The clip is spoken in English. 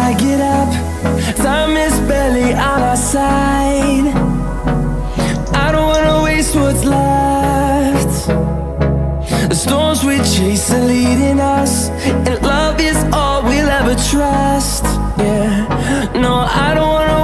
I get up, time is barely on our side. I don't wanna waste what's left. The storms we chase are leading us, and love is all we'll ever trust. Yeah, no, I don't wanna